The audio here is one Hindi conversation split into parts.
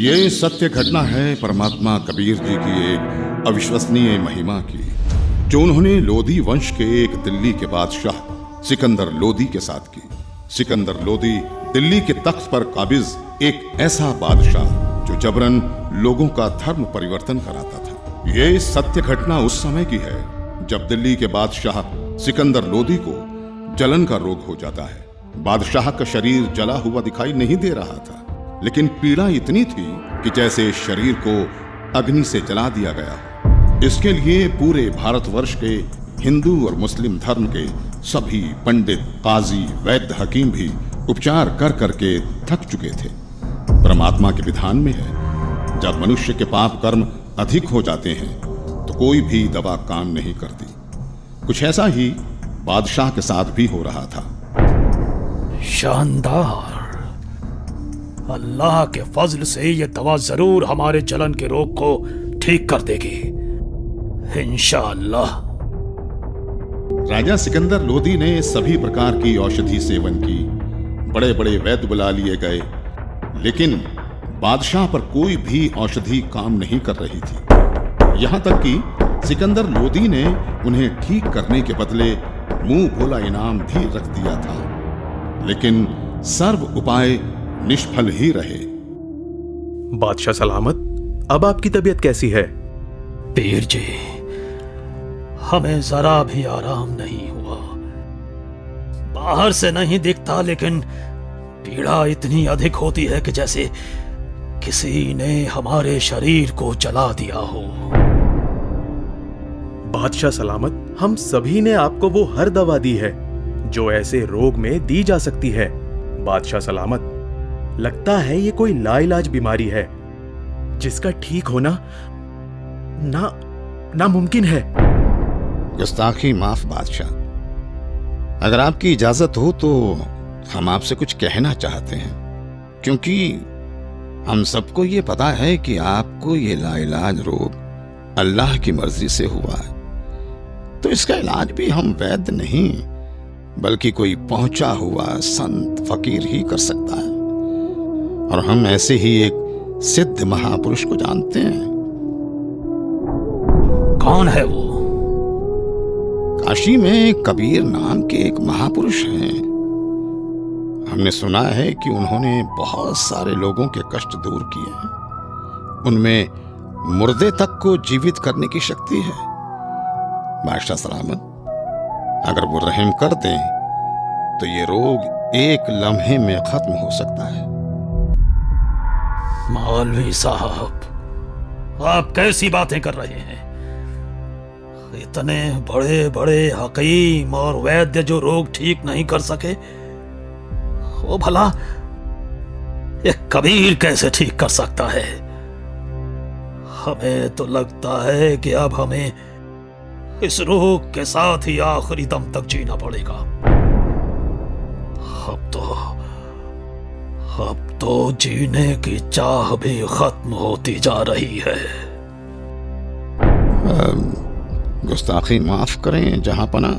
ये सत्य घटना है परमात्मा कबीर जी की एक अविश्वसनीय महिमा की, जो उन्होंने लोदी वंश के एक दिल्ली के बादशाह सिकंदर लोदी के साथ की। सिकंदर लोदी दिल्ली के तख्त पर काबिज एक ऐसा बादशाह जो जबरन लोगों का धर्म परिवर्तन कराता था। ये सत्य घटना उस समय की है जब दिल्ली के बादशाह सिकंदर लोदी को जलन का रोग हो जाता है। बादशाह का शरीर जला हुआ दिखाई नहीं दे रहा था, लेकिन पीड़ा इतनी थी कि जैसे शरीर को अग्नि से जला दिया गया हो। इसके लिए पूरे भारतवर्ष के हिंदू और मुस्लिम धर्म के सभी पंडित, काजी, वैद्य, हकीम भी उपचार कर करके थक चुके थे। परमात्मा के विधान में है, जब मनुष्य के पाप कर्म अधिक हो जाते हैं तो कोई भी दवा काम नहीं करती। कुछ ऐसा ही बादशाह के साथ भी हो रहा था। शानदार। अल्लाह के फजल से ये दवा जरूर हमारे जलन के रोग को ठीक कर देगी, इंशाअल्लाह। राजा सिकंदर लोदी ने सभी प्रकार की औषधि सेवन की, बड़े बड़े वैद्य बुला लिए गए, लेकिन बादशाह पर कोई भी औषधि काम नहीं कर रही थी। यहां तक कि सिकंदर लोदी ने उन्हें ठीक करने के बदले मुंह भोला इनाम भी रख दिया था, लेकिन सर्व उपाय निष्फल ही रहे। बादशाह सलामत, अब आपकी तबीयत कैसी है? पीर जी, हमें जरा भी आराम नहीं हुआ। बाहर से नहीं दिखता, लेकिन पीड़ा इतनी अधिक होती है कि जैसे किसी ने हमारे शरीर को जला दिया हो। बादशाह सलामत, हम सभी ने आपको वो हर दवा दी है जो ऐसे रोग में दी जा सकती है। बादशाह सलामत, लगता है ये कोई लाइलाज बीमारी है जिसका ठीक होना नामुमकिन है। गुस्ताखी माफ बादशाह, अगर आपकी इजाजत हो तो हम आपसे कुछ कहना चाहते हैं, क्योंकि हम सबको ये पता है कि आपको ये लाइलाज रोग अल्लाह की मर्जी से हुआ है, तो इसका इलाज भी हम वैद्य नहीं बल्कि कोई पहुंचा हुआ संत फकीर ही कर सकता है। और हम ऐसे ही एक सिद्ध महापुरुष को जानते हैं। कौन है वो? काशी में कबीर नाम के एक महापुरुष हैं। हमने सुना है कि उन्होंने बहुत सारे लोगों के कष्ट दूर किए हैं। उनमें मुर्दे तक को जीवित करने की शक्ति है। बादशाह सलामत, अगर वो रहम कर दें तो ये रोग एक लम्हे में खत्म हो सकता है। मौलवी साहब, आप कैसी बातें कर रहे हैं? इतने बड़े बड़े हकीम और वैद्य जो रोग ठीक नहीं कर सके, वो भला एक कबीर कैसे ठीक कर सकता है? हमें तो लगता है कि अब हमें इस रोग के साथ ही आखिरी दम तक जीना पड़ेगा। अब तो जीने की चाह भी खत्म होती जा रही है। गुस्ताखी माफ करें जहांपना,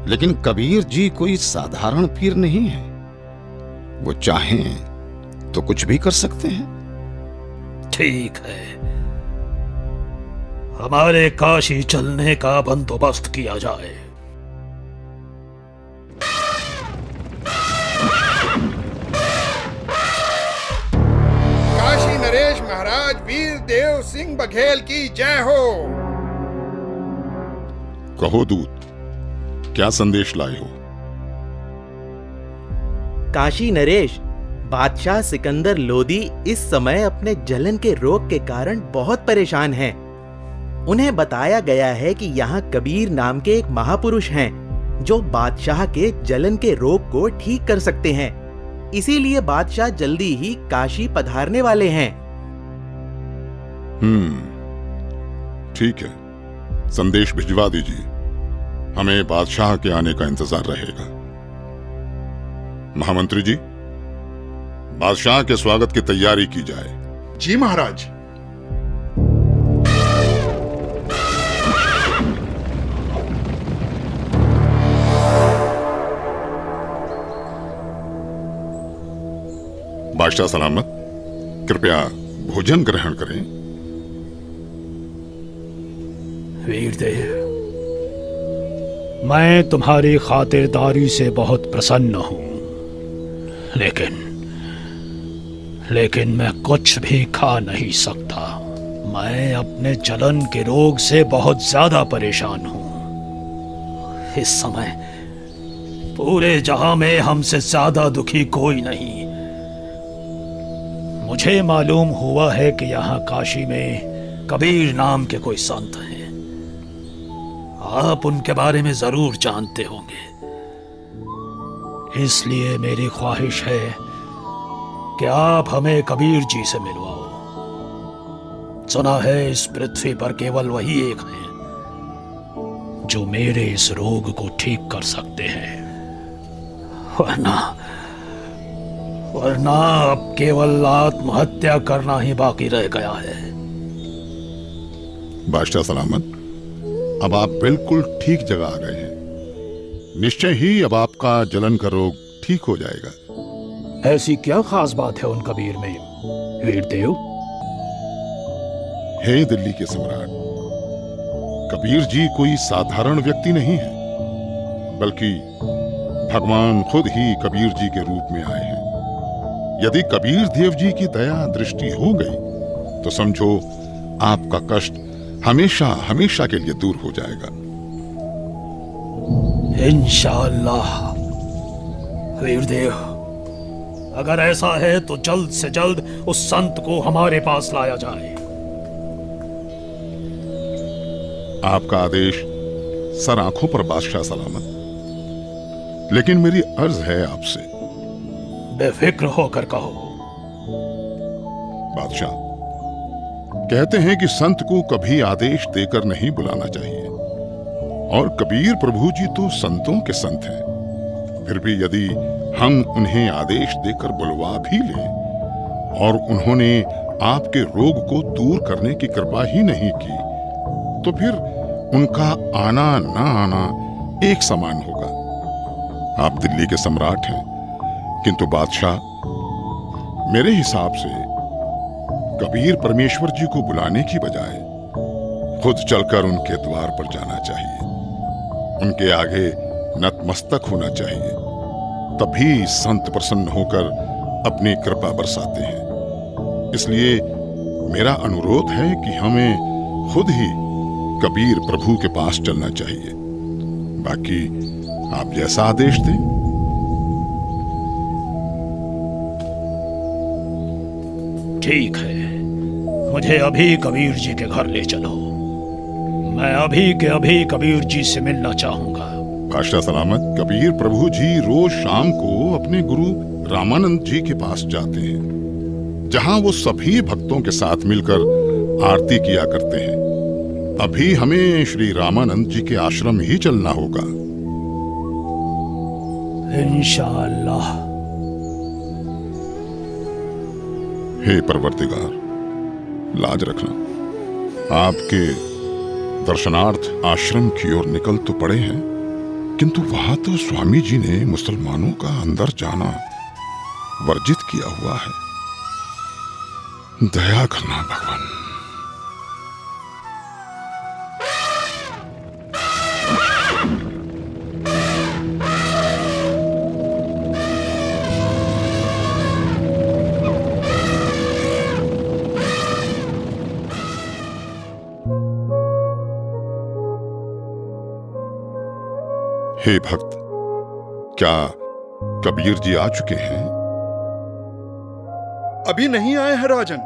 लेकिन कबीर जी कोई साधारण पीर नहीं है। वो चाहें तो कुछ भी कर सकते हैं। ठीक है, हमारे काशी चलने का बंदोबस्त किया जाए। काशी नरेश महाराज वीर देव सिंह बघेल की जय हो। कहो दूत, क्या संदेश लाए हो? काशी नरेश, बादशाह सिकंदर लोदी इस समय अपने जलन के रोग के कारण बहुत परेशान हैं। उन्हें बताया गया है कि यहाँ कबीर नाम के एक महापुरुष हैं जो बादशाह के जलन के रोग को ठीक कर सकते हैं। इसीलिए बादशाह जल्दी ही काशी पधारने वाले हैं। ठीक है, संदेश भिजवा दीजिए। हमें बादशाह के आने का इंतजार रहेगा। महामंत्री जी, बादशाह के स्वागत की तैयारी की जाए। जी महाराज। बादशाह सलामत, कृपया भोजन ग्रहण करें। वीरदेव, मैं तुम्हारी खातिरदारी से बहुत प्रसन्न हूं, लेकिन मैं कुछ भी खा नहीं सकता। मैं अपने जलन के रोग से बहुत ज्यादा परेशान हूं। इस समय पूरे जहां में हमसे ज्यादा दुखी कोई नहीं। मुझे मालूम हुआ है कि यहाँ काशी में कबीर नाम के कोई संत हैं। आप उनके बारे में जरूर जानते होंगे, इसलिए मेरी ख्वाहिश है कि आप हमें कबीर जी से मिलवाओ। सुना है इस पृथ्वी पर केवल वही एक हैं जो मेरे इस रोग को ठीक कर सकते हैं। वरना अब केवल आत्महत्या करना ही बाकी रह गया है। बादशाह सलामत, अब आप बिल्कुल ठीक जगह आ गए हैं। निश्चय ही अब आपका जलन का रोग ठीक हो जाएगा। ऐसी क्या खास बात है उन कबीर में, वीरदेव? हे दिल्ली के सम्राट, कबीर जी कोई साधारण व्यक्ति नहीं है, बल्कि भगवान खुद ही कबीर जी के रूप में आए हैं। यदि कबीर देव जी की दया दृष्टि हो गई तो समझो आपका कष्ट हमेशा हमेशा के लिए दूर हो जाएगा। इंशाअल्लाह। वीरदेव, अगर ऐसा है तो जल्द से जल्द उस संत को हमारे पास लाया जाए। आपका आदेश सर आंखों पर बादशाह सलामत। लेकिन मेरी अर्ज है आपसे। बेफिक्र होकर कहो। बादशाह, कहते हैं कि संत को कभी आदेश देकर नहीं बुलाना चाहिए, और कबीर प्रभु जी तो संतों के संत हैं। फिर भी यदि हम उन्हें आदेश देकर बुलवा भी लें और उन्होंने आपके रोग को दूर करने की कृपा ही नहीं की, तो फिर उनका आना ना आना एक समान होगा। आप दिल्ली के सम्राट हैं, किंतु बादशाह, मेरे हिसाब से कबीर परमेश्वर जी को बुलाने की बजाय खुद चलकर उनके द्वार पर जाना चाहिए, उनके आगे नतमस्तक होना चाहिए। तभी संत प्रसन्न होकर अपनी कृपा बरसाते हैं। इसलिए मेरा अनुरोध है कि हमें खुद ही कबीर प्रभु के पास चलना चाहिए। बाकी आप जैसा आदेश दें। ठीक है, मुझे अभी कबीर जी के घर ले चलो। मैं अभी के अभी कबीर जी से मिलना चाहूंगा। बादशाह सलामत, कबीर प्रभु जी रोज शाम को अपने गुरु रामानंद जी के पास जाते हैं, जहां वो सभी भक्तों के साथ मिलकर आरती किया करते हैं। अभी हमें श्री रामानंद जी के आश्रम ही चलना होगा। इंशाअल्लाह। हे परवरदिगार, लाज रखना। आपके दर्शनार्थ आश्रम की ओर निकल तो पड़े हैं, किंतु वहां तो स्वामी जी ने मुसलमानों का अंदर जाना वर्जित किया हुआ है। दया करना भगवान। हे भक्त, क्या कबीर जी आ चुके हैं? अभी नहीं आए हैं राजन,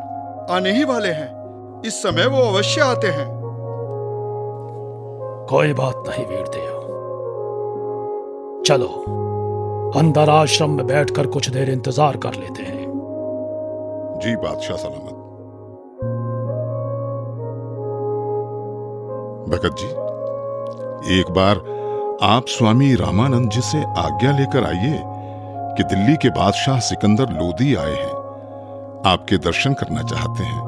आने ही वाले हैं। इस समय वो अवश्य आते हैं। कोई बात नहीं वीरदेव, चलो अंदर आश्रम में बैठकर कुछ देर इंतजार कर लेते हैं। जी बादशाह सलामत। भगत जी, एक बार आप स्वामी रामानंद जी से आज्ञा लेकर आइए कि दिल्ली के बादशाह सिकंदर लोदी आए हैं, आपके दर्शन करना चाहते हैं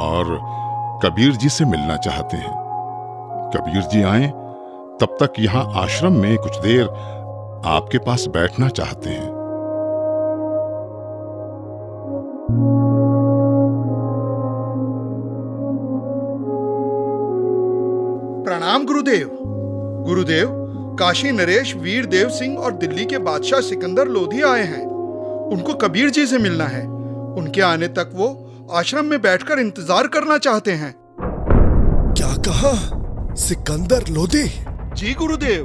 और कबीर जी से मिलना चाहते हैं। कबीर जी आए तब तक यहां आश्रम में कुछ देर आपके पास बैठना चाहते हैं। प्रणाम गुरुदेव। गुरुदेव, काशी नरेश वीर देव सिंह और दिल्ली के बादशाह सिकंदर लोधी आए हैं। उनको कबीर जी से मिलना है। उनके आने तक वो आश्रम में बैठकर इंतजार करना चाहते हैं। क्या कहा? सिकंदर लोधी? जी गुरुदेव।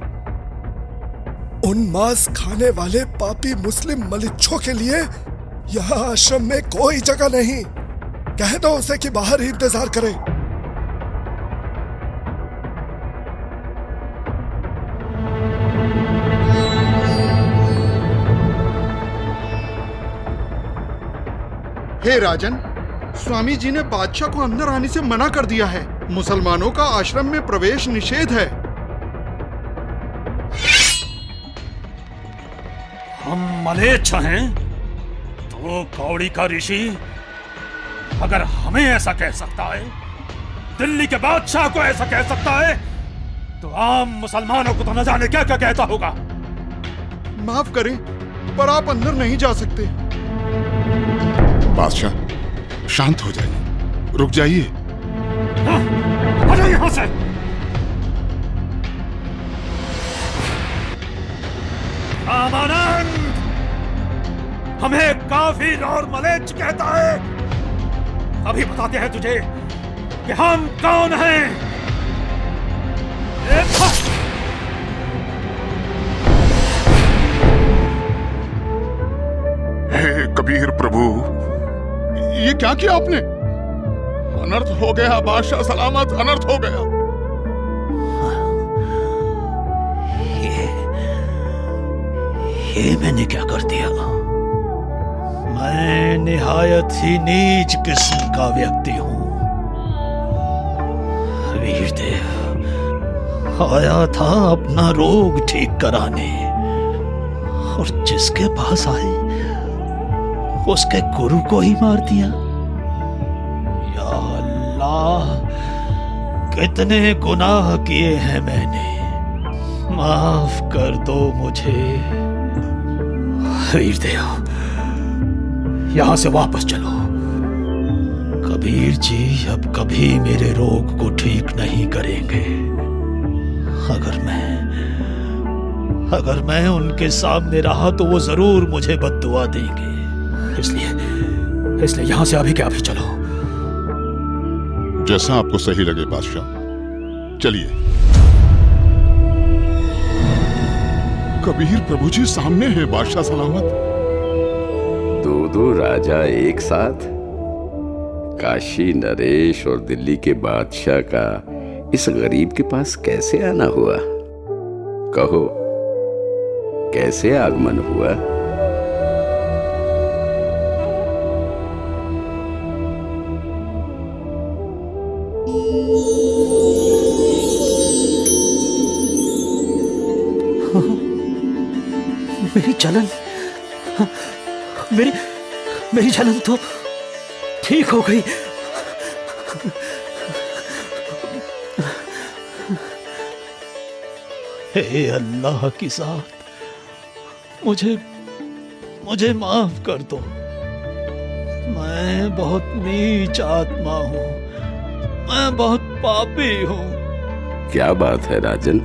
उन मांस खाने वाले पापी मुस्लिम मलिच्छों के लिए यहाँ आश्रम में कोई जगह नहीं। कह दो उसे कि बाहर ही इंतजार करे। हे राजन, स्वामी जी ने बादशाह को अंदर आने से मना कर दिया है। मुसलमानों का आश्रम में प्रवेश निषेध है। हम मलेच्छ हैं तो कौड़ी का ऋषि अगर हमें ऐसा कह सकता है, दिल्ली के बादशाह को ऐसा कह सकता है, तो आम मुसलमानों को तो न जाने क्या क्या कहता होगा। माफ करें, पर आप अंदर नहीं जा सकते। बादशाह शांत हो जाइए, रुक जाइए। हटो यहां से। रामानंद हमें काफिर और मलेच्छ कहता है। अभी बताते हैं तुझे कि हम कौन हैं। हे कबीर प्रभु, ये क्या किया आपने? अनर्थ हो गया बादशाह सलामत, अनर्थ हो गया। ये मैंने क्या कर दिया? मैं निहायत ही नीच किस्म का व्यक्ति हूं। वीरदेव आया था अपना रोग ठीक कराने, और जिसके पास आए उसके गुरु को ही मार दिया। या अल्लाह, कितने गुनाह किए हैं मैंने, माफ कर दो मुझे। वीरदेव यहां से वापस चलो। कबीर जी अब कभी मेरे रोग को ठीक नहीं करेंगे। अगर मैं उनके सामने रहा तो वो जरूर मुझे बद्दुआ देंगे। इसलिए यहां से अभी के अभी चलो। जैसा आपको सही लगे बादशाह, चलिए। कबीर प्रभु जी सामने है बादशाह सलामत। दो राजा एक साथ? काशी नरेश और दिल्ली के बादशाह का इस गरीब के पास कैसे आना हुआ? कहो, कैसे आगमन हुआ? मेरी जलन, मेरी जलन तो ठीक हो गई। हे अल्लाह की ज़ात, मुझे माफ कर दो। मैं बहुत नीच आत्मा हूं, मैं बहुत पापी हूं। क्या बात है राजन?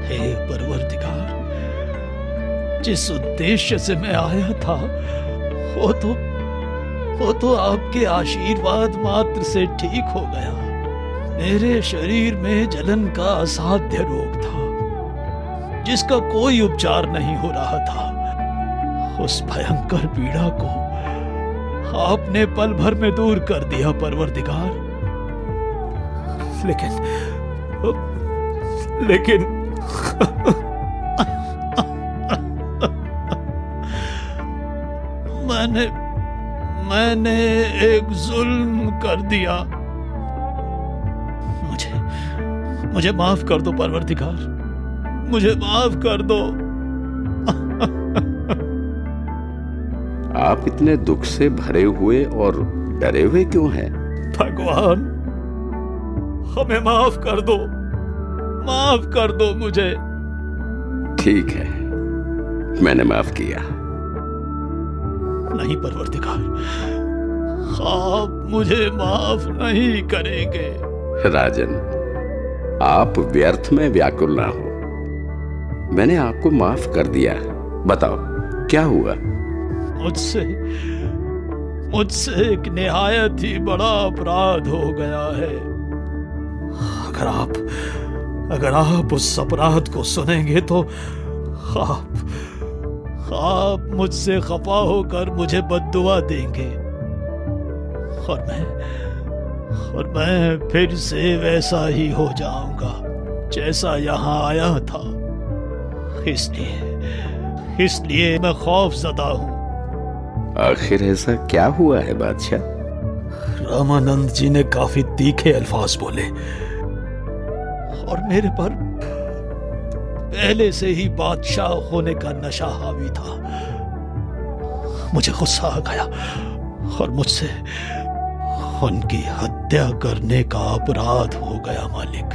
हे परवरदिगार, जिस उद्देश्य से मैं आया था वो तो आपके आशीर्वाद मात्र से ठीक हो गया। मेरे शरीर में जलन का असाध्य रोग था, जिसका कोई उपचार नहीं हो रहा था। उस भयंकर पीड़ा को आपने पल भर में दूर कर दिया परवरदिगार। लेकिन मैंने एक जुल्म कर दिया। मुझे माफ कर दो परवरदिगार, मुझे माफ कर दो। आप इतने दुख से भरे हुए और डरे हुए क्यों हैं? भगवान, हमें माफ कर दो, माफ कर दो मुझे। ठीक है, मैंने माफ किया। नहीं परवरदिगार, आप मुझे माफ नहीं करेंगे। राजन, आप व्यर्थ में व्याकुल ना हो। मैंने आपको माफ कर दिया। बताओ क्या हुआ? मुझसे एक निहायत ही बड़ा अपराध हो गया है। अगर आप उस अपराध को सुनेंगे तो आप मुझसे खफा होकर मुझे बद्दुआ देंगे और मैं फिर से वैसा ही हो जाऊंगा जैसा यहां आया था। इसलिए मैं खौफजदा हूं। आखिर ऐसा क्या हुआ है बादशाह? रामानंद जी ने काफी तीखे अल्फाज बोले और मेरे पर पहले से ही बादशाह होने का नशा हावी था। मुझे गुस्सा आ गया और मुझसे उनकी हत्या करने का अपराध हो गया। मालिक,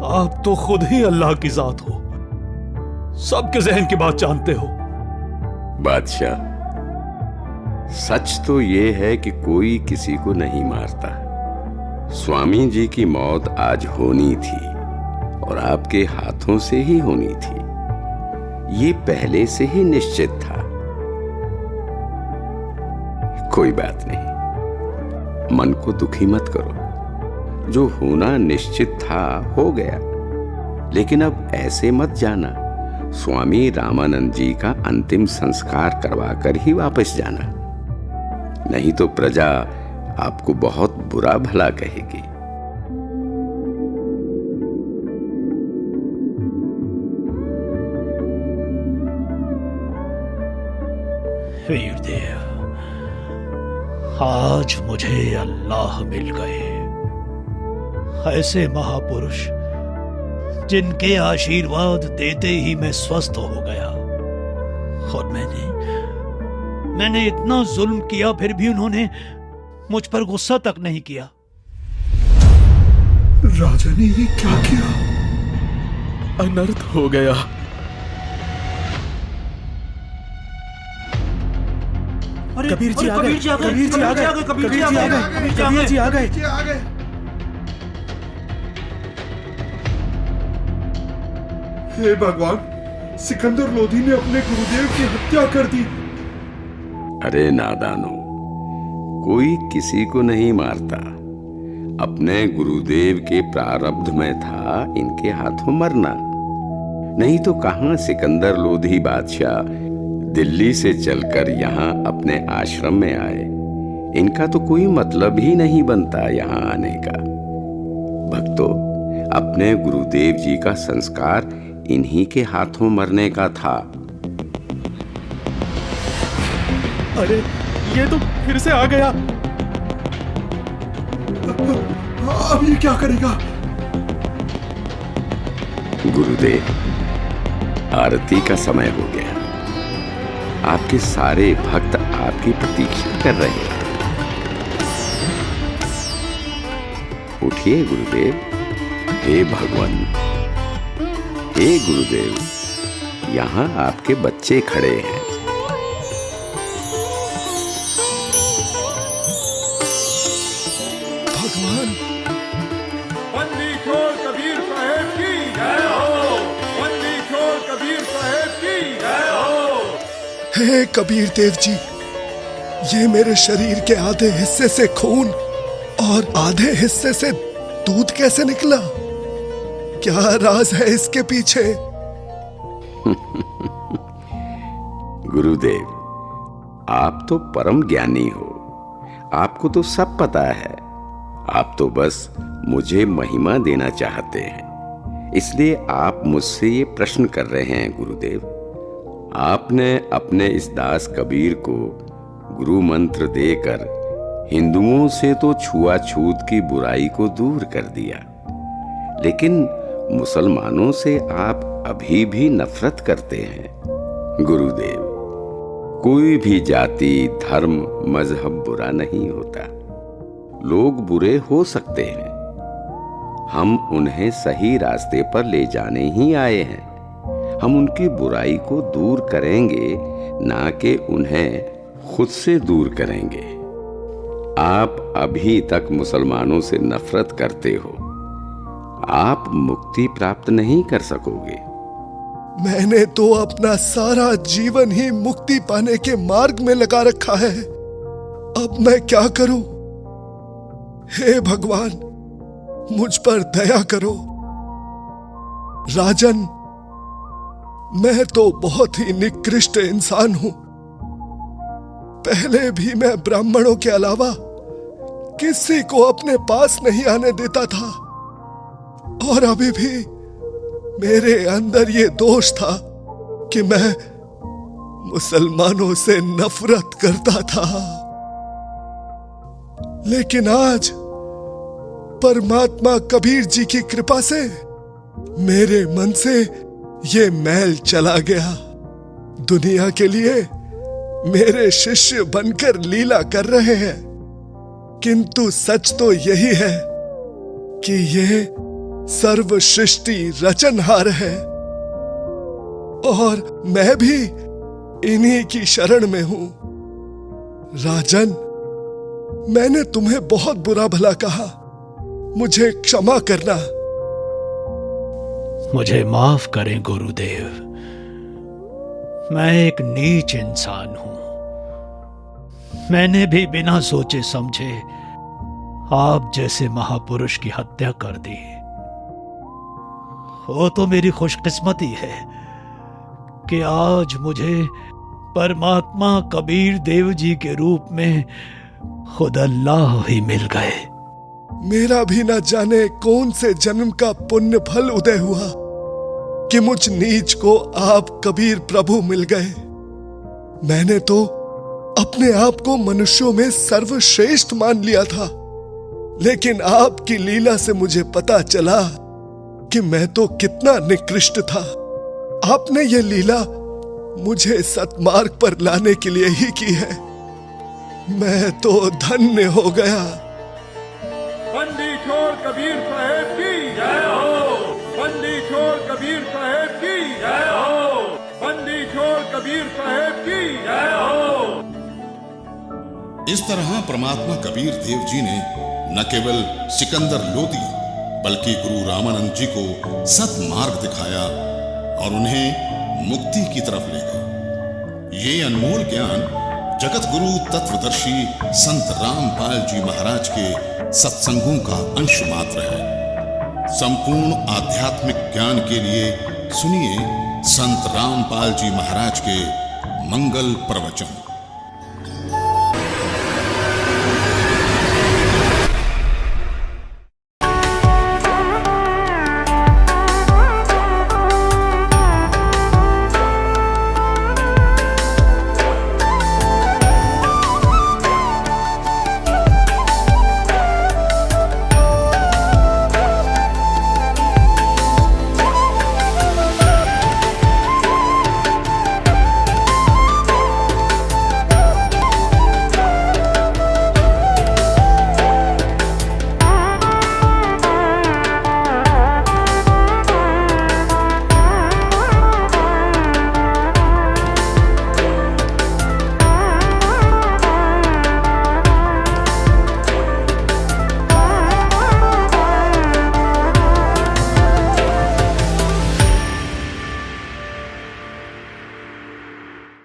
आप तो खुद ही अल्लाह की जात हो, सबके जहन की बात जानते हो। बादशाह, सच तो ये है कि कोई किसी को नहीं मारता। स्वामी जी की मौत आज होनी थी और आपके हाथों से ही होनी थी। ये पहले से ही निश्चित था। कोई बात नहीं, मन को दुखी मत करो। जो होना निश्चित था हो गया। लेकिन अब ऐसे मत जाना, स्वामी रामानंद जी का अंतिम संस्कार करवाकर ही वापस जाना, नहीं तो प्रजा आपको बहुत बुरा भला कहेगी। वीरदेव, आज मुझे अल्लाह मिल गए, ऐसे महापुरुष जिनके आशीर्वाद देते ही मैं स्वस्थ हो गया। और मैंने इतना जुल्म किया, फिर भी उन्होंने मुझ पर गुस्सा तक नहीं किया। राजा ने ये क्या किया? अनर्थ हो गया। कबीर जी आ गए। हे भगवान, सिकंदर लोधी ने अपने गुरुदेव की हत्या कर दी। अरे नादानो, कोई किसी को नहीं मारता। अपने गुरुदेव के प्रारब्ध में था इनके हाथों मरना। नहीं तो कहां सिकंदर लोधी बादशाह दिल्ली से चलकर यहाँ अपने आश्रम में आए। इनका तो कोई मतलब ही नहीं बनता यहाँ आने का। भक्तों, अपने गुरुदेव जी का संस्कार इन्हीं के हाथों मरने का था। अरे ये तो फिर से आ गया। अब ये क्या करेगा? गुरुदेव, आरती का समय हो गया। आपके सारे भक्त आपकी प्रतीक्षा कर रहे हैं। उठिए गुरुदेव। हे भगवान, हे गुरुदेव, यहाँ आपके बच्चे खड़े हैं। भगवान, बंदी छोड़ कबीर साहेब की जय हो। बंदी छोड़ कबीर साहेब की जय हो। हे कबीर देव जी, ये मेरे शरीर के आधे हिस्से से खून और आधे हिस्से से दूध कैसे निकला? क्या राज है इसके पीछे? गुरुदेव, आप तो परम ज्ञानी हो, आपको तो सब पता है। आप तो बस मुझे महिमा देना चाहते हैं, इसलिए आप मुझसे ये प्रश्न कर रहे हैं। गुरुदेव, आपने अपने इस दास कबीर को गुरु मंत्र देकर हिंदुओं से तो छुआछूत की बुराई को दूर कर दिया, लेकिन मुसलमानों से आप अभी भी नफरत करते हैं। गुरुदेव, कोई भी जाति, धर्म, मजहब बुरा नहीं होता। लोग बुरे हो सकते हैं, हम उन्हें सही रास्ते पर ले जाने ही आए हैं। हम उनकी बुराई को दूर करेंगे, ना कि उन्हें खुद से दूर करेंगे। आप अभी तक मुसलमानों से नफरत करते हो, आप मुक्ति प्राप्त नहीं कर सकोगे। मैंने तो अपना सारा जीवन ही मुक्ति पाने के मार्ग में लगा रखा है। अब मैं क्या करूं? हे भगवान, मुझ पर दया करो। राजन, मैं तो बहुत ही निकृष्ट इंसान हूं। पहले भी मैं ब्राह्मणों के अलावा किसी को अपने पास नहीं आने देता था, और अभी भी मेरे अंदर ये दोष था कि मैं मुसलमानों से नफरत करता था। लेकिन आज परमात्मा कबीर जी की कृपा से मेरे मन से ये मैल चला गया। दुनिया के लिए मेरे शिष्य बनकर लीला कर रहे हैं, किंतु सच तो यही है कि ये सर्व सृष्टि रचनहार है, और मैं भी इन्हीं की शरण में हूं। राजन, मैंने तुम्हें बहुत बुरा भला कहा, मुझे क्षमा करना। मुझे माफ करें गुरुदेव, मैं एक नीच इंसान हूं। मैंने भी बिना सोचे समझे आप जैसे महापुरुष की हत्या कर दी। वो तो मेरी खुशकिस्मती है कि आज मुझे परमात्मा कबीर देव जी के रूप में खुद अल्लाह ही मिल गए। मेरा भी न जाने कौन से जन्म का पुण्य फल उदय हुआ कि मुझ नीच को आप कबीर प्रभु मिल गए। मैंने तो अपने आप को मनुष्यों में सर्वश्रेष्ठ मान लिया था, लेकिन आपकी लीला से मुझे पता चला कि मैं तो कितना निकृष्ट था। आपने ये लीला मुझे सतमार्ग पर लाने के लिए ही की है। मैं तो धन्य हो गया। बंदी छोड़ कबीर साहेब की जय हो। बंदी छोड़ कबीर साहेब की जय हो। बंदी छोड़ कबीर साहेब की जय हो। इस तरह परमात्मा कबीर देव जी ने न केवल सिकंदर लोदी बल्कि गुरु रामानंद जी को सतमार्ग दिखाया और उन्हें मुक्ति की तरफ ले गए। ये अनमोल ज्ञान जगत गुरु तत्वदर्शी संत रामपाल जी महाराज के सत्संगों का अंश मात्र है। संपूर्ण आध्यात्मिक ज्ञान के लिए सुनिए संत रामपाल जी महाराज के मंगल प्रवचन।